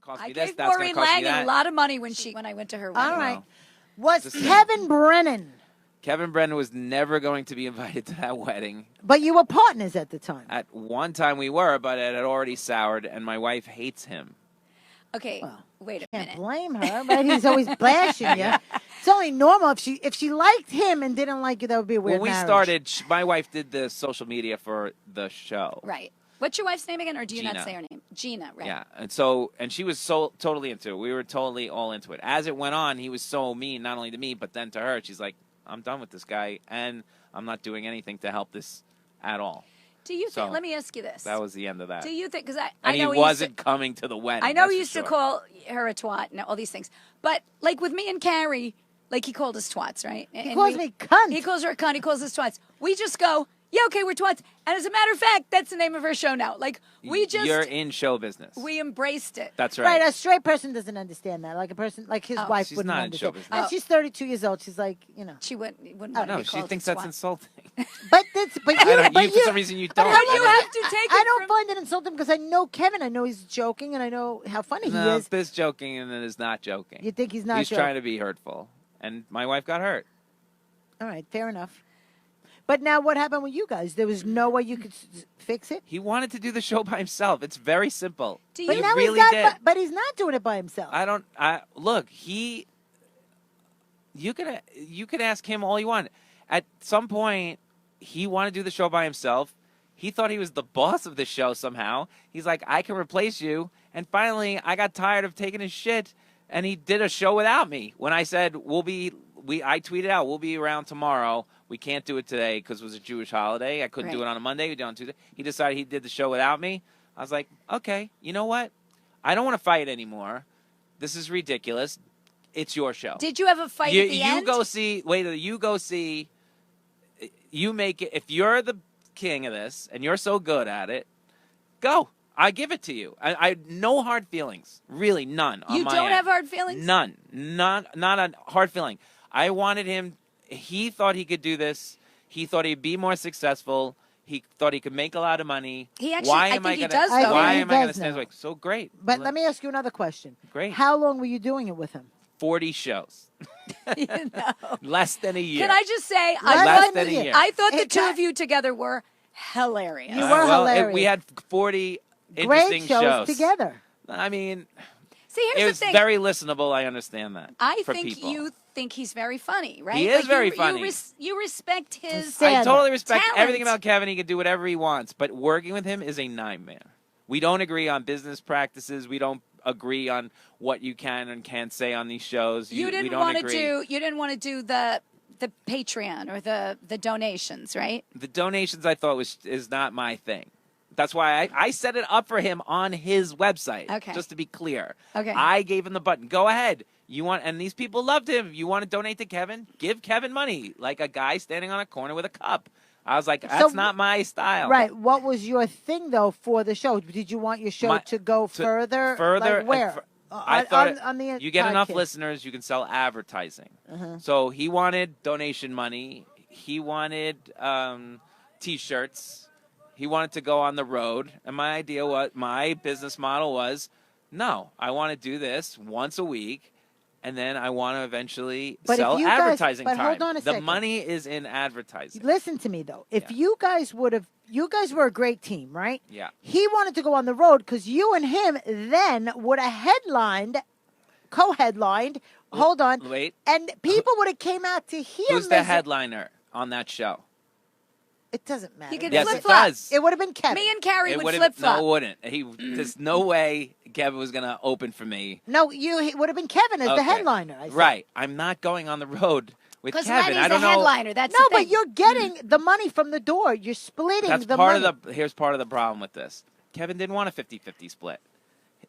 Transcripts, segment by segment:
cost I me this. gave That's going Maureen to cost me Lang that. a lot of money when I went to her wedding. All right. Wow. Was Just- Kevin Brennan, Kevin Brennan was never going to be invited to that wedding. but you were partners at the time. At one time we were, but it had already soured, and my wife hates him. Okay, Well, wait a Can't minute. blame her, right? He's always bashing you. It's only normal if she liked him and didn't like you. That would be a weird When we marriage. started, my wife did the social media for the show. Right. What's your wife's name again, or do you not Gina. say her name? Gina, right. Yeah, and she was so totally into it. We were totally all into it. As it went on, he was so mean, not only to me, but then to her. She's like, I'm done with this guy, and I'm not doing anything to help this at all. Do you think, So, let me ask you this. That was the end of that. Do you think, because I And know he wasn't coming to the wedding. I know that's he for used to sure. call her a twat and all these things. But, like, with me and Carrie, like, he called us twats, right? He calls me cunt. He calls her a cunt. He calls us twats. We just go, yeah, okay, we're twats. And as a matter of fact, that's the name of her show now. Like, we just... You're in show business. We embraced it. That's right. Right, a straight person doesn't understand that. Like a person, like his wife She's wouldn't not in understand. show business. And she's 32 years old. She's like, you know. She wouldn't want No, to be she called thinks a that's twat. insulting. But that's, but you, I don't, but you, for some reason you but don't. how do you have to take I it don't from- find it insulting because I know Kevin. I know he's joking, and I know how funny he No, is. this joking and then is not joking. You think he's not He's joking? trying to be hurtful, and my wife got hurt. All right, fair enough. But now, what happened with you guys? There was no way you could fix it. He wanted to do the show by himself. It's very simple. Do But you now really he's not. did. But he's not doing it by himself. Look. You could ask him all you want. At some point, he wanted to do the show by himself. He thought he was the boss of the show somehow. He's like, I can replace you. And finally, I got tired of taking his shit, and he did a show without me. When I said I tweeted out, we'll be around tomorrow. We can't do it today because it was a Jewish holiday. I couldn't do Right. it on a Monday. We do it on Tuesday. He decided he did the show without me. I was like, okay, you know what? I don't want to fight anymore. This is ridiculous. It's your show. Did you have a fight at the end? You go see. Wait till you go see. You make it. If you're the king of this and you're so good at it, go. I give it to you. I no hard feelings. Really, none. On You my don't end. have hard feelings? None. Not a hard feeling. I wanted him. He thought he could do this. He thought he'd be more successful. He thought he could make a lot of money. He actually- Why I am think he gonna, does, though. I think Why he am I going to does stand now. like so great? But let me ask you another question. Great. How long were you doing it with him? 40 shows. You know. Less than a year. Can I just say, Less than a year. I thought the Hey, two of you together were hilarious. You were well, hilarious. we had 40 Great interesting shows together. I mean, See, it here's was the thing. very listenable. I understand that. I for think people. you think he's very funny, right? He is very you, funny. You respect his Stand- I totally respect talent. everything about Kevin. He can do whatever he wants, but working with him is a nightmare. We don't agree on business practices. We don't agree on what you can and can't say on these shows. You we didn't don't want to agree. do. You didn't want to do the Patreon or the donations, right? The donations. I thought is not my thing. That's why I set it up for him on his website. Okay. Just to be clear. Okay. I gave him the button. Go ahead. You want, and these people loved him. You want to donate to Kevin? Give Kevin money, like a guy standing on a corner with a cup. I was like, that's not my style. Right. What was your thing though for the show? Did you want your show to go further? Further. Like where? I thought on the you get enough podcast. listeners, you can sell advertising. Uh-huh. So he wanted donation money. He wanted T-shirts. He wanted to go on the road. And my business model was, no, I want to do this once a week. And then I want to eventually sell advertising but time. hold on a the second. money is in advertising. Listen to me though. If Yeah. you guys were a great team, right? Yeah. He wanted to go on the road because you and him then would have co-headlined. Hold on. Wait. And people would have came out to hear. Who's the headliner on that show? It doesn't matter. You could Yes, it flip-flop. does. It would have been Kevin. Me and Carrie would would've- flip flop. No, it wouldn't. There's no way Kevin was going to open for me. No, it would have been Kevin as the Okay. headliner. I said. Right. I'm not going on the road with Because Kevin. Lenny's I don't the know. headliner. That's No, the but thing. you're getting the money from the door. You're splitting That's the part money. of the. Here's part of the problem with this. Kevin didn't want a 50-50 split.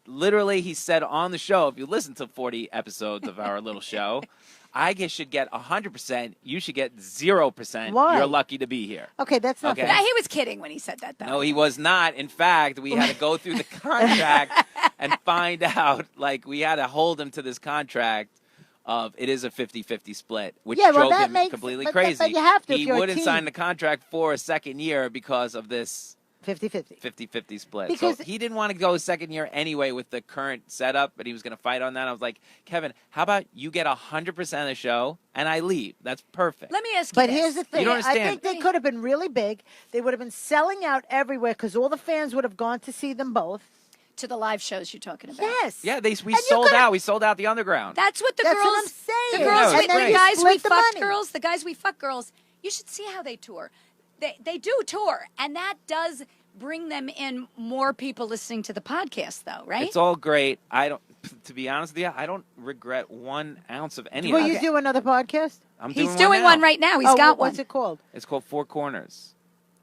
Literally, he said on the show, if you listen to 40 episodes of our little show, I should get 100%. You should get 0%. Why? You're lucky to be here. Okay, that's not Okay. fair. He was kidding when he said that, though. No, he was not. In fact, we had to go through the contract and find out, like, we had to hold him to this contract of it is a 50-50 split, which Yeah, well, drove that him makes- completely but crazy. you have to if He you're a wouldn't team. sign the contract for a second year because of this 50-50. 50-50 split. Because- so he didn't want to go second year anyway with the current setup, but he was going to fight on that. I was like, Kevin, how about you get 100% of the show and I leave? That's perfect. Let me ask you But this. here's the thing. You don't I understand. think they could have been really big. They would have been selling out everywhere because all the fans would have gone to see them both. To the live shows you're talking about. Yes. Yeah, we And you sold could've- out. We sold out the underground. That's what the That's girls. what I'm saying. The Yeah, girls, no, we, it's the great. guys we Split the fucked money. girls. The guys we fuck girls. You should see how they tour. They do tour, and that does bring them in more people listening to the podcast, though, right? It's all great. To be honest with you, I don't regret 1 ounce of any Will of you it. do another podcast? I'm He's doing doing one right now. He's got one. What's it called? It's called Four Corners.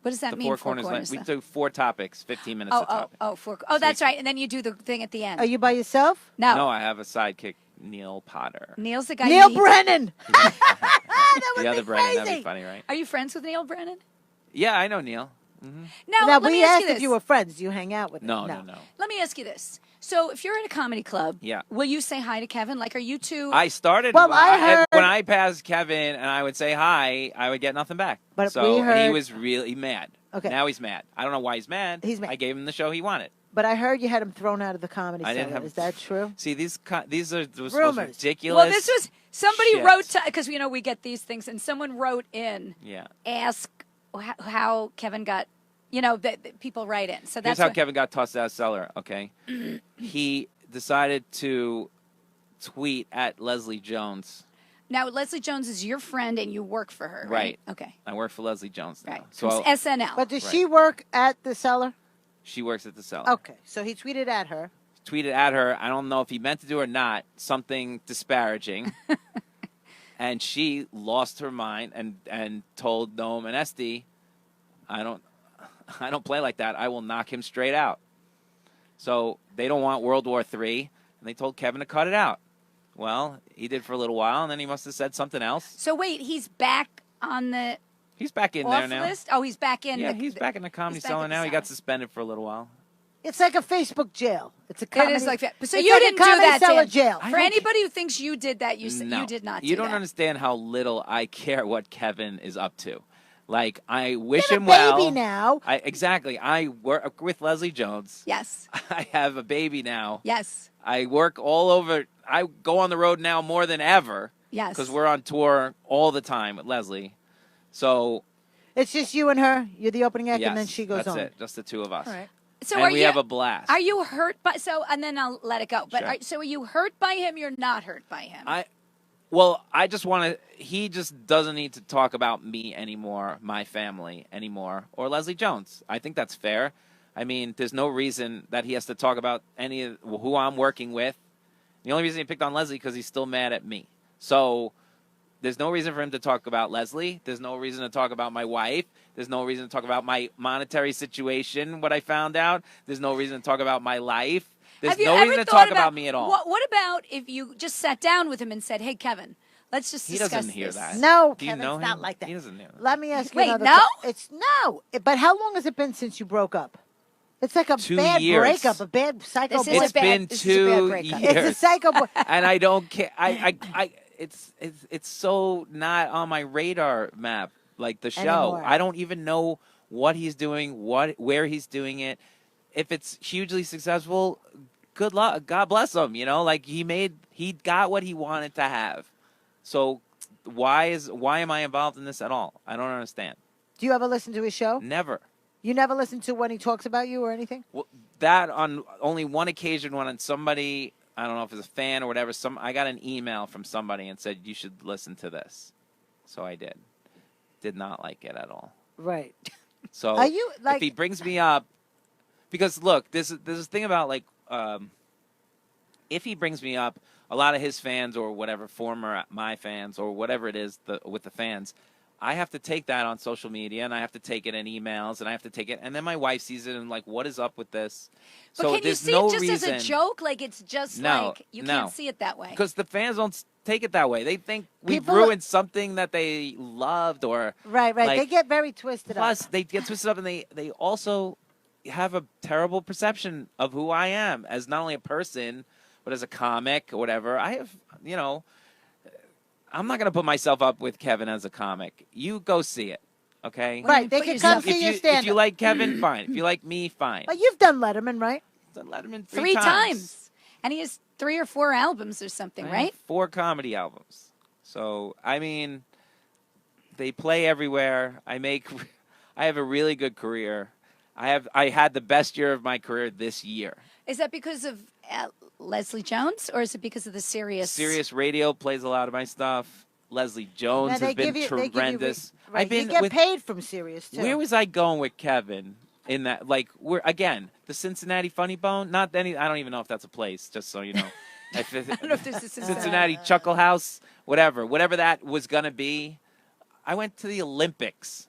What does that The mean? Four Corners. We though? do 4 topics, 15 minutes a topic. That's right. And then you do the thing at the end. Are you by yourself? No. No, I have a sidekick, Neil Potter. Neil's the guy. Neil you- Brennan. That would The be other Brennan. That'd crazy. be funny, right? Are you friends with Neil Brennan? Yeah, I know Neil. Now, Now, let me we ask asked you this. if you were friends. Do you hang out with him? No. Let me ask you this. So, if you're at a comedy club, Yeah. will you say hi to Kevin? Like, are you two? I started. Well, I heard- when I passed Kevin and I would say hi, I would get nothing back. But so we he heard- was really mad. Okay. Now he's mad. I don't know why he's mad. He's mad. I gave him the show he wanted. But I heard you had him thrown out of the comedy I didn't cellar. have- Is that true? See, these are the most Rumors. ridiculous. well, this was somebody shit. wrote to because we get these things, and someone wrote in Yeah. ask how Kevin got. That people write in. So Here's that's how what, Kevin got tossed out of the cellar, okay? He decided to tweet at Leslie Jones. Now Leslie Jones is your friend, and you work for her, right? Right. Okay. I work for Leslie Jones now. Right. So From SNL. But does Right. she work at the cellar? she works at the cellar. Okay, so he tweeted at her. Tweeted at her, I don't know if he meant to do or not, something disparaging. And she lost her mind and told Noam and Esty, I don't play like that. I will knock him straight out. So they don't want World War III, and they told Kevin to cut it out. Well, he did for a little while, and then he must have said something else. So wait, he's back on the He's back in off there now. list. Oh, he's back in. Yeah, the, he's back in the comedy he's back cellar in the now. He cellar. got suspended for a little while. It's like a Facebook jail. It's a It comedy. is like that. So it's you like a didn't do comedy that, cellar Dan. jail. For anybody who thinks you did that, you No. you did not. You do don't that. understand how little I care what Kevin is up to. Like, I wish He had him a baby well. now. Exactly. I work with Leslie Jones. Yes. I have a baby now. Yes. I work all over. I go on the road now more than ever. Yes. Because we're on tour all the time with Leslie. So, It's just you and her. You're the opening act, yes, and then she goes that's on. it. Just the two of us. All right. So and are we you? have a blast. Are you hurt by and then I'll let it go. But Sure. so are you hurt by him? You're not hurt by him. I just want to. He just doesn't need to talk about me anymore, my family anymore, or Leslie Jones. I think that's fair. I mean, there's no reason that he has to talk about any of who I'm working with. The only reason he picked on Leslie because he's still mad at me. So there's no reason for him to talk about Leslie. There's no reason to talk about my wife. There's no reason to talk about my monetary situation, what I found out. There's no reason to talk about my life. There's Have you no ever reason to thought talk about me at all. What about if you just sat down with him and said, "Hey, Kevin, let's just He discuss doesn't hear this." that. No, Do you Kevin, know it's not him? like that. He doesn't know. Let me ask you Wait, another. no? It's no. But how long has it been since you broke up? It's like a 2 bad years. breakup, a bad psycho. This is boy- It's a bad- been this is a bad 2 breakup. years. It's a psycho. And I don't care. It's so not on my radar map. Like the show, Anymore. I don't even know what he's doing, where he's doing it. If it's hugely successful, good luck. God bless him. You know, like he got what he wanted to have. So why am I involved in this at all? I don't understand. Do you ever listen to his show? Never. You never listen to when he talks about you or anything? Well, that on only one occasion when somebody, I don't know if it's a fan or whatever, I got an email from somebody and said, you should listen to this. So I did. Did not like it at all. Right. So Are you, like- if he brings me up, because look, there's this thing about like, if he brings me up, a lot of his fans or whatever, former my fans or whatever it is with the fans, I have to take that on social media, and I have to take it in emails, and I have to take it, and then my wife sees it and like, what is up with this? But So can you there's see no it just reason, as a joke? Like it's just No, like you no. can't see it that way. because the fans don't take it that way. They think we've People- ruined something that they loved, or Right, right. Like, they get very twisted plus up. they get twisted up, and they also have a terrible perception of who I am as not only a person but as a comic or whatever. I have, you know, I'm not going to put myself up with Kevin as a comic. You go see it. Okay. Right, they Put can yourself- come see If your you, stand-up. if you like Kevin, fine. If you like me, fine. But you've done Letterman, right? I've done Letterman Three times. And he has 3 or 4 albums or something, I right? have 4 comedy albums. So, I mean, they play everywhere. I have a really good career. I had the best year of my career this year. Is that because of Leslie Jones, or is it because of the Sirius? Sirius Radio plays a lot of my stuff. Leslie Jones Now, has been they give you tremendous. right. I've been you get with, paid from Sirius too. Where was I going with Kevin in that? Like, we're again the Cincinnati Funny Bone. Not any. I don't even know if that's a place. Just so you know, I don't know if this is Cincinnati Chuckle House, whatever that was gonna be. I went to the Olympics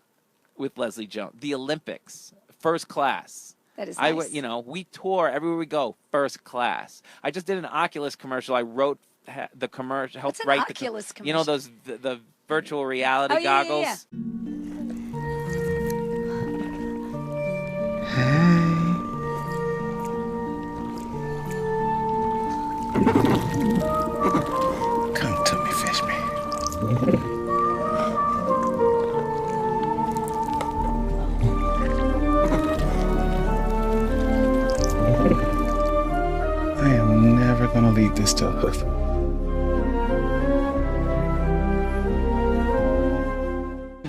with Leslie Jones. The Olympics, first class. That is I nice. went. You know, we tour everywhere we go, first class. I just did an Oculus commercial. I wrote the commercial. Helped What's an write Oculus You know commercial? those the virtual reality Oh, yeah, yeah, goggles. yeah. Come to me, fish me. I am never gonna leave this tub.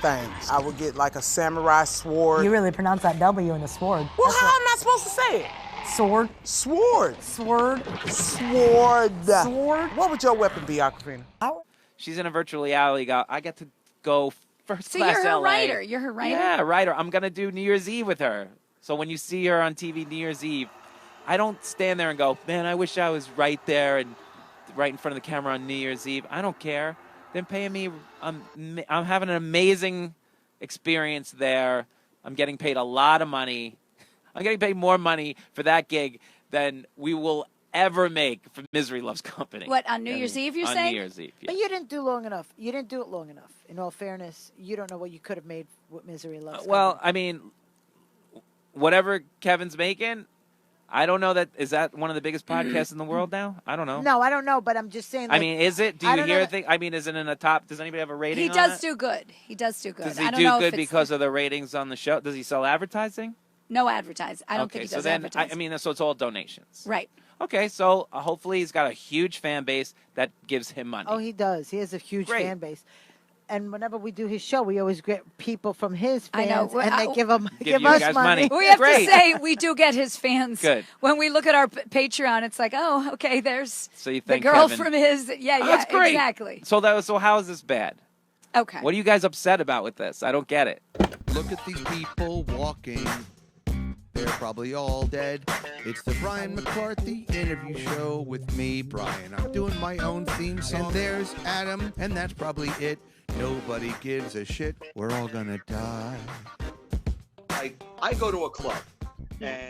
Things. I would get like a samurai sword. You really pronounce that W in a sword. Well, how am I supposed to say it? Sword, Sword. sword, Sword. sword. What would your weapon be, Aquafina? She's in a virtual reality. I get to go first So class you're her LA. writer. You're her writer? Yeah, writer. I'm gonna do New Year's Eve with her. So when you see her on TV New Year's Eve, I don't stand there and go, man, I wish I was right there and right in front of the camera on New Year's Eve. I don't care. They're paying me. I'm having an amazing experience there. I'm getting paid a lot of money. I'm getting paid more money for that gig than we will ever make for Misery Loves Company. What, on New Year's Eve, you're on saying? New Year's Eve, yeah. But you didn't do long enough. You didn't do it long enough. In all fairness, you don't know what you could have made with Misery Loves Well, Company. I mean, whatever Kevin's making, I don't know is that one of the biggest podcasts in the world now? I don't know. No, I don't know, but I'm just saying. I mean, is it? Do I you don't know hear that- things? I mean, is it in the top? Does anybody have a rating He on does it? do good. He does do good. Does I he don't do know good if it's because of the ratings on the show? Does he sell advertising? no advertising. I don't Okay, think he so does then, advertising. I mean, so it's all donations. Right. Okay, so hopefully he's got a huge fan base that gives him money. Oh, he does. He has a huge Great. fan base. And whenever we do his show, we always get people from his I fans, know. and they give you us guys money. money. We have Great. to say we do get his fans. Good. When we look at our Patreon, it's like, oh, okay, there's So you the thank girl Kevin. from his. Yeah, Oh, yeah, that's great. exactly. So how is this bad? Okay. What are you guys upset about with this? I don't get it. Look at these people walking. They're probably all dead. It's the Brian McCarthy interview show with me, Brian. I'm doing my own theme song. And there's Adam, and that's probably it. Nobody gives a shit. We're all gonna die. I go to a club and